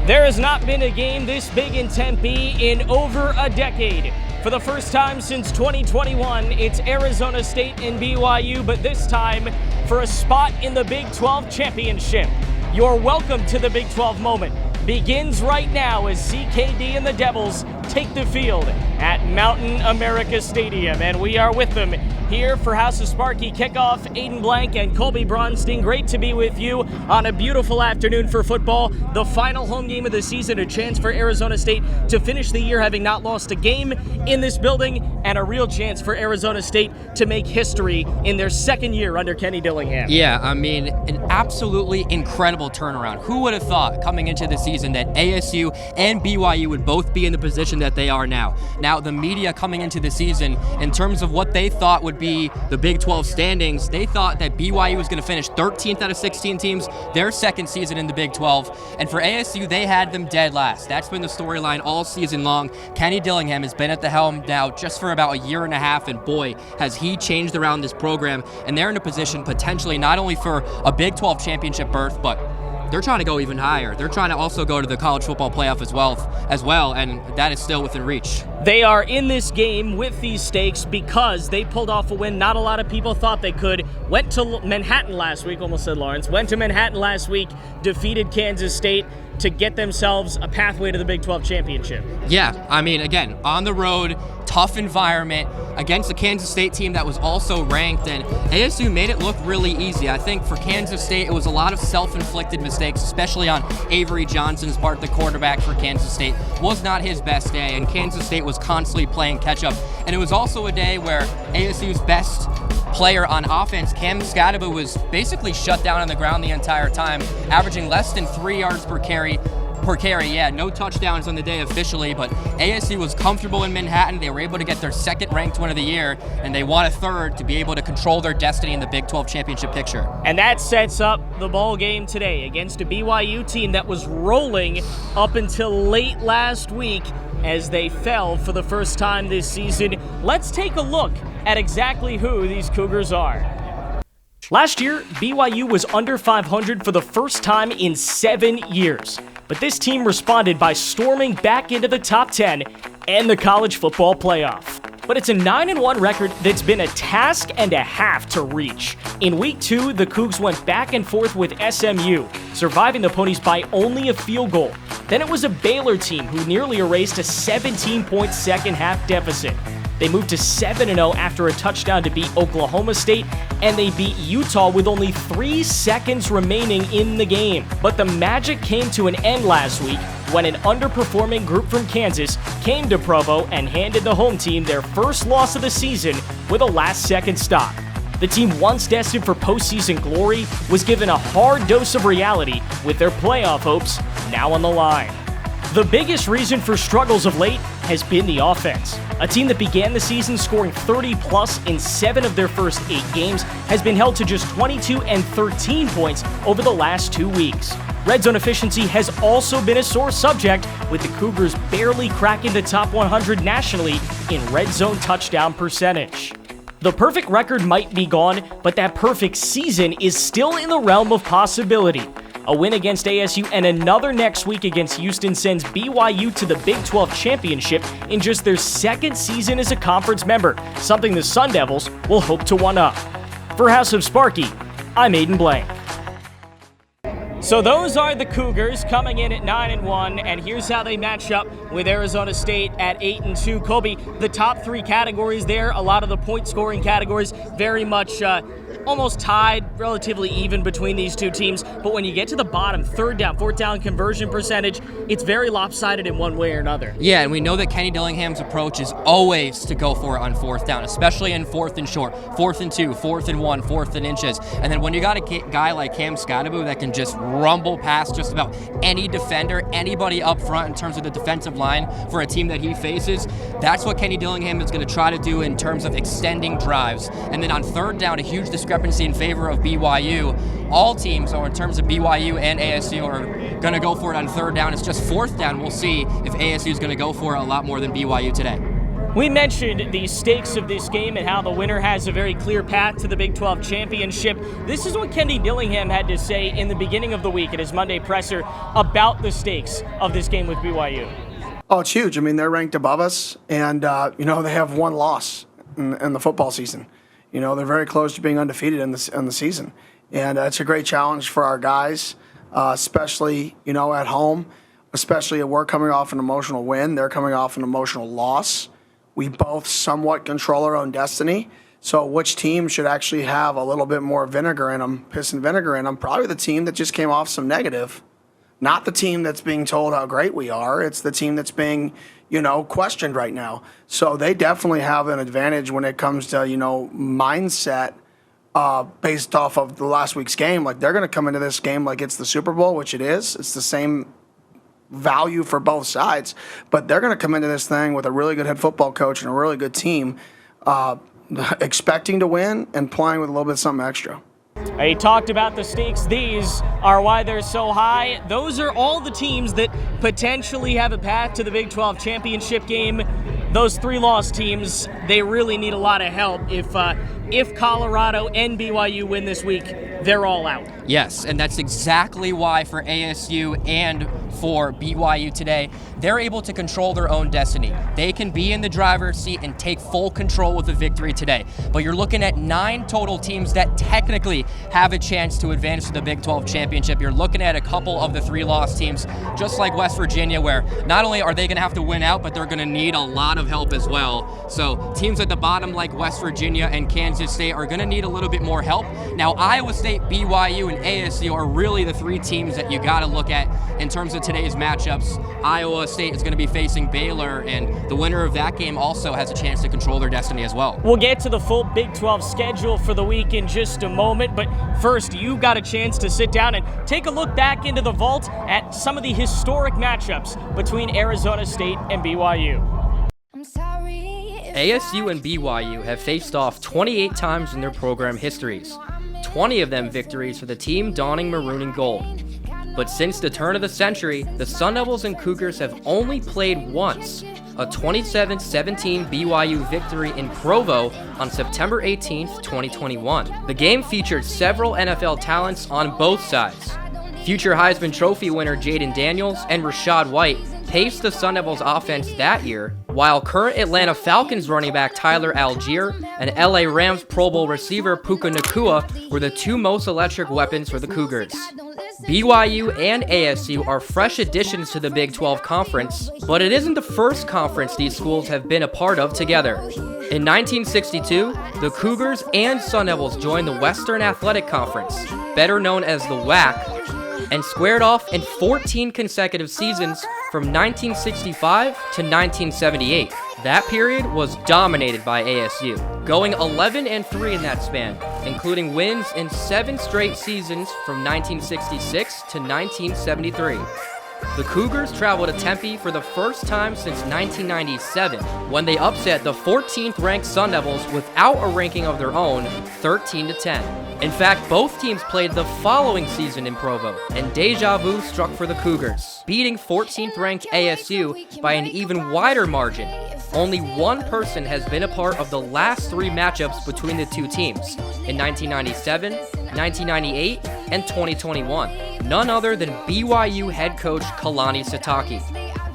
There has not been a game this big in Tempe in over a decade. For the first time since 2021, it's Arizona State and BYU, but this time for a spot in the Big 12 championship. Your welcome to the Big 12 moment begins right now as CKD and the Devils take the field at Mountain America Stadium, and we are with them here for House of Sparky Kickoff. Aiden Blank and Colby Bronstein, great to be with you on a beautiful afternoon for football. The final home game of the season, a chance for Arizona State to finish the year having not lost a game in this building, and a real chance for Arizona State to make history in their second year under Kenny Dillingham. Yeah, I mean, an absolutely incredible turnaround. Who would have thought coming into the season that ASU and BYU would both be in the position that they are now? Now, the media coming into the season, in terms of what they thought would be the Big 12 standings, they thought that BYU was going to finish 13th out of 16 teams, their second season in the Big 12. And for ASU, they had them dead last. That's been the storyline all season long. Kenny Dillingham has been at the helm now just for about a year and a half, and boy, has he changed around this program. And they're in a position potentially not only for a Big 12 championship berth, but they're trying to go even higher. They're trying to also go to the college football playoff as well, and that is still within reach. They are in this game with these stakes because they pulled off a win not a lot of people thought they could. Went to Manhattan last week, almost said Lawrence. Went to Manhattan last week, defeated Kansas State to get themselves a pathway to the Big 12 championship. Yeah, I mean, again, on the road, tough environment against the Kansas State team that was also ranked, and ASU made it look really easy. I think for Kansas State, it was a lot of self-inflicted mistakes, especially on Avery Johnson's part. The quarterback for Kansas State was not his best day, and Kansas State was constantly playing catch-up. And it was also a day where ASU's best player on offense, Cam Scadaba, was basically shut down on the ground the entire time, averaging less than 3 yards per carry. Yeah, no touchdowns on the day officially, but ASU was comfortable in Manhattan. They were able to get their second ranked win of the year, and they want a third to be able to control their destiny in the Big 12 championship picture. And that sets up the ball game today against a BYU team that was rolling up until late last week as they fell for the first time this season. Let's take a look at exactly who these Cougars are. Last year, BYU was under 500 for the first time in 7 years. But this team responded by storming back into the top 10 and the college football playoff. But it's a 9-1 record that's been a task and a half to reach. In week 2, the Cougs went back and forth with SMU, surviving the Ponies by only a field goal. Then it was a Baylor team who nearly erased a 17-point second-half deficit. They moved to 7-0 after a touchdown to beat Oklahoma State, and they beat Utah with only 3 seconds remaining in the game. But the magic came to an end last week when an underperforming group from Kansas came to Provo and handed the home team their first loss of the season with a last-second stop. The team once destined for postseason glory was given a hard dose of reality with their playoff hopes now on the line. The biggest reason for struggles of late has been the offense. A team that began the season scoring 30-plus in 7 of their first 8 games has been held to just 22 and 13 points over the last 2 weeks. Red zone efficiency has also been a sore subject, with the Cougars barely cracking the top 100 nationally in red zone touchdown percentage. The perfect record might be gone, but that perfect season is still in the realm of possibility. A win against ASU and another next week against Houston sends BYU to the Big 12 championship in just their second season as a conference member, something the Sun Devils will hope to one-up. For House of Sparky, I'm Aiden Blank. So those are the Cougars coming in at 9-1, and here's how they match up with Arizona State at 8-2. Colby, the top 3 categories there, a lot of the point-scoring categories, very much almost tied, relatively even between these two teams. But when you get to the bottom, 3rd down, 4th down conversion percentage, it's very lopsided in one way or another. Yeah, and we know that Kenny Dillingham's approach is always to go for it on 4th down, especially in 4th and short, 4th and 2, 4th and 1, 4th and inches. And then when you got a guy like Cam Scadaba that can just rumble past just about any defender, anybody up front in terms of the defensive line for a team that he faces, that's what Kenny Dillingham is going to try to do in terms of extending drives. And then on 3rd down, a huge discrepancy in favor of BYU. All teams, or in terms of BYU and ASU, are going to go for it on 3rd down. It's just 4th down. We'll see if ASU is going to go for it a lot more than BYU today. We mentioned the stakes of this game and how the winner has a very clear path to the Big 12 championship. This is what Kenny Dillingham had to say in the beginning of the week at his Monday presser about the stakes of this game with BYU. Oh, it's huge. I mean, they're ranked above us, and, they have one loss in the football season. They're very close to being undefeated in the season. And it's a great challenge for our guys, especially, at home, especially we're coming off an emotional win. They're coming off an emotional loss. We both somewhat control our own destiny. So which team should actually have a little bit more vinegar in them, piss and vinegar in them? Probably the team that just came off some negative. Not the team that's being told how great we are. It's the team that's being, questioned right now. So they definitely have an advantage when it comes to, mindset based off of the last week's game. Like, they're going to come into this game like it's the Super Bowl, which it is. It's the same value for both sides, but they're going to come into this thing with a really good head football coach and a really good team, expecting to win and playing with a little bit of something extra. He talked about the stakes. These are why they're so high. Those are all the teams that potentially have a path to the Big 12 championship game. Those 3-loss teams, they really need a lot of help. If Colorado and BYU win this week, they're all out. Yes, and that's exactly why for ASU and for BYU today, they're able to control their own destiny. They can be in the driver's seat and take full control with the victory today. But you're looking at 9 total teams that technically have a chance to advance to the Big 12 championship. You're looking at a couple of the 3-loss teams, just like West Virginia, where not only are they going to have to win out, but they're going to need a lot of help as well. So teams at the bottom like West Virginia and Kansas State are going to need a little bit more help. Now, Iowa State, BYU, and ASU are really the 3 teams that you got to look at in terms of today's matchups. Iowa State is going to be facing Baylor, and the winner of that game also has a chance to control their destiny as well. We'll get to the full Big 12 schedule for the week in just a moment, but first, you got a chance to sit down and take a look back into the vault at some of the historic matchups between Arizona State and BYU. ASU and BYU have faced off 28 times in their program histories, 20 of them victories for the team donning maroon and gold. But since the turn of the century, the Sun Devils and Cougars have only played once, a 27-17 BYU victory in Provo on September 18, 2021. The game featured several NFL talents on both sides. Future Heisman Trophy winner Jaden Daniels and Rashad White paced the Sun Devils offense that year, while current Atlanta Falcons running back Tyler Algier and LA Rams Pro Bowl receiver Puka Nacua were the 2 most electric weapons for the Cougars. BYU and ASU are fresh additions to the Big 12 Conference, but it isn't the first conference these schools have been a part of together. In 1962, the Cougars and Sun Devils joined the Western Athletic Conference, better known as the WAC, and squared off in 14 consecutive seasons from 1965 to 1978. That period was dominated by ASU, going 11-3 in that span, including wins in 7 straight seasons from 1966 to 1973. The Cougars traveled to Tempe for the first time since 1997, when they upset the 14th-ranked Sun Devils without a ranking of their own, 13-10. In fact, both teams played the following season in Provo, and deja vu struck for the Cougars, beating 14th-ranked ASU by an even wider margin. Only one person has been a part of the last 3 matchups between the 2 teams, in 1997, 1998, and 2021. None other than BYU head coach Kalani Sitake,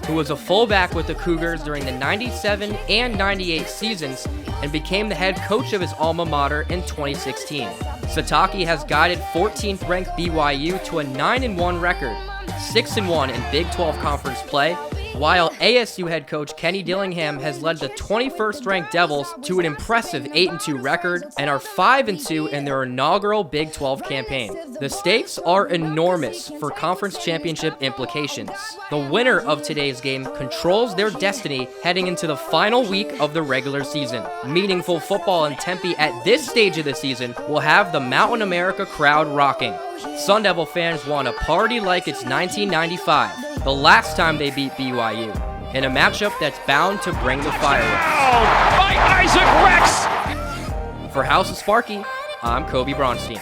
who was a fullback with the Cougars during the 97 and 98 seasons and became the head coach of his alma mater in 2016. Sitake has guided 14th-ranked BYU to a 9-1 record, 6-1 in Big 12 conference play, while ASU head coach Kenny Dillingham has led the 21st-ranked Devils to an impressive 8-2 record and are 5-2 in their inaugural Big 12 campaign. The stakes are enormous for conference championship implications. The winner of today's game controls their destiny heading into the final week of the regular season. Meaningful football in Tempe at this stage of the season will have the Mountain America crowd rocking. Sun Devil fans want to party like it's 1995, the last time they beat BYU, in a matchup that's bound to bring the fireworks. Oh, by Isaac Rex! For House of Sparky, I'm Kobe Bronstein.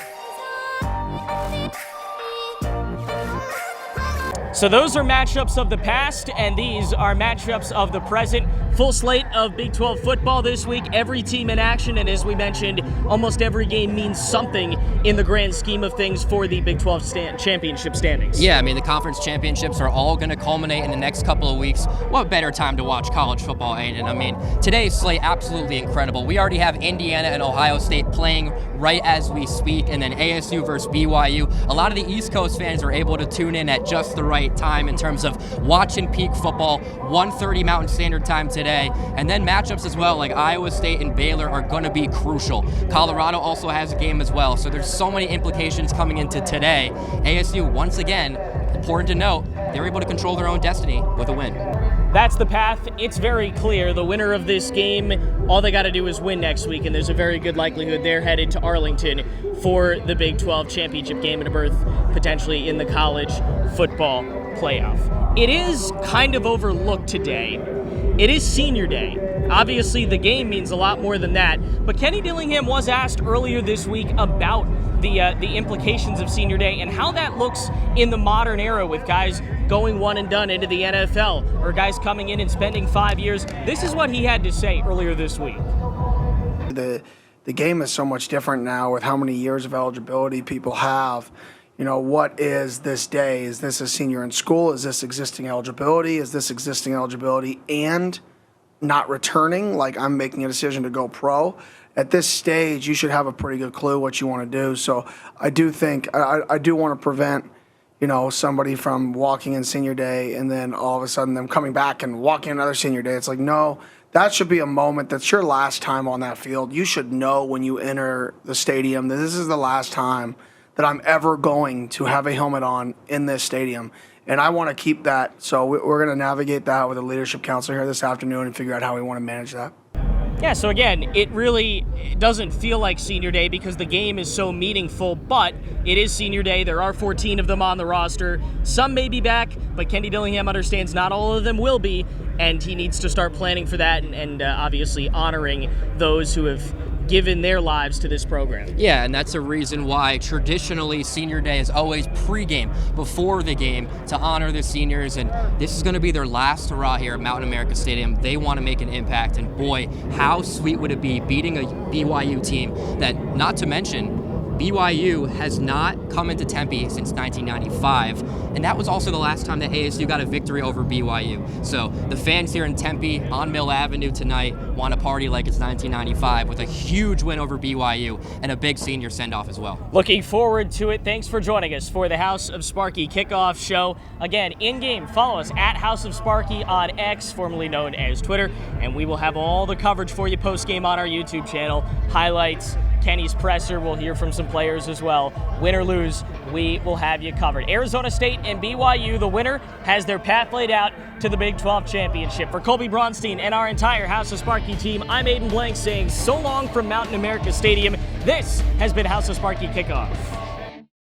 So those are matchups of the past, and these are matchups of the present. Full slate of Big 12 football this week. Every team in action, and as we mentioned, almost every game means something in the grand scheme of things for the Big 12 championship standings. Yeah, I mean, the conference championships are all going to culminate in the next couple of weeks. What better time to watch college football, Aiden? I mean, today's slate absolutely incredible. We already have Indiana and Ohio State playing right as we speak, and then ASU versus BYU. A lot of the East Coast fans are able to tune in at just the right time in terms of watching peak football. 1:30 Mountain Standard Time today, and then matchups as well like Iowa State and Baylor are going to be crucial. Colorado also has a game as well, so there's so many implications coming into today. ASU, once again, important to note, they're able to control their own destiny with a win. That's the path. It's very clear. The winner of this game, all they got to do is win next week, and there's a very good likelihood they're headed to Arlington for the Big 12 championship game and a berth potentially in the college football playoff. It is kind of overlooked today. It is senior day. Obviously, the game means a lot more than that, but Kenny Dillingham was asked earlier this week about the implications of senior day and how that looks in the modern era with guys going one and done into the NFL or guys coming in and spending 5 years. This is what he had to say earlier this week. The game is so much different now with how many years of eligibility people have. You know, what is this day? Is this a senior in school? Is this existing eligibility? Is this existing eligibility and not returning? Like, I'm making a decision to go pro. At this stage, you should have a pretty good clue what you want to do. So I do think, I do want to prevent, you know, somebody from walking in senior day and then all of a sudden them coming back and walking another senior day. It's like, no, that should be a moment that's your last time on that field. You should know when you enter the stadium that this is the last time that I'm ever going to have a helmet on in this stadium. And I want to keep that. So we're going to navigate that with a leadership council here this afternoon and figure out how we want to manage that. Yeah, so again, it really doesn't feel like senior day because the game is so meaningful, but it is senior day. There are 14 of them on the roster. Some may be back, but Kenny Dillingham understands not all of them will be, and he needs to start planning for that and obviously honoring those who have given their lives to this program. Yeah, and that's a reason why traditionally senior day is always pregame, before the game, to honor the seniors, and this is going to be their last hurrah here at Mountain America Stadium. They want to make an impact, and boy, how sweet would it be beating a BYU team that, not to mention, BYU has not come into Tempe since 1995, and that was also the last time that ASU got a victory over BYU. So the fans here in Tempe on Mill Avenue tonight want to party like it's 1995 with a huge win over BYU and a big senior send-off as well. Looking forward to it. Thanks for joining us for the House of Sparky Kickoff Show. Again, in-game, follow us at House of Sparky on X, formerly known as Twitter, and we will have all the coverage for you post-game on our YouTube channel. Highlights, Kenny's presser, we'll hear from some players as well. Win or lose, we will have you covered. Arizona State and BYU, the winner has their path laid out to the Big 12 championship. For Colby Bronstein and our entire House of Sparky team, I'm Aiden Blank saying so long from Mountain America Stadium. This has been House of Sparky Kickoff.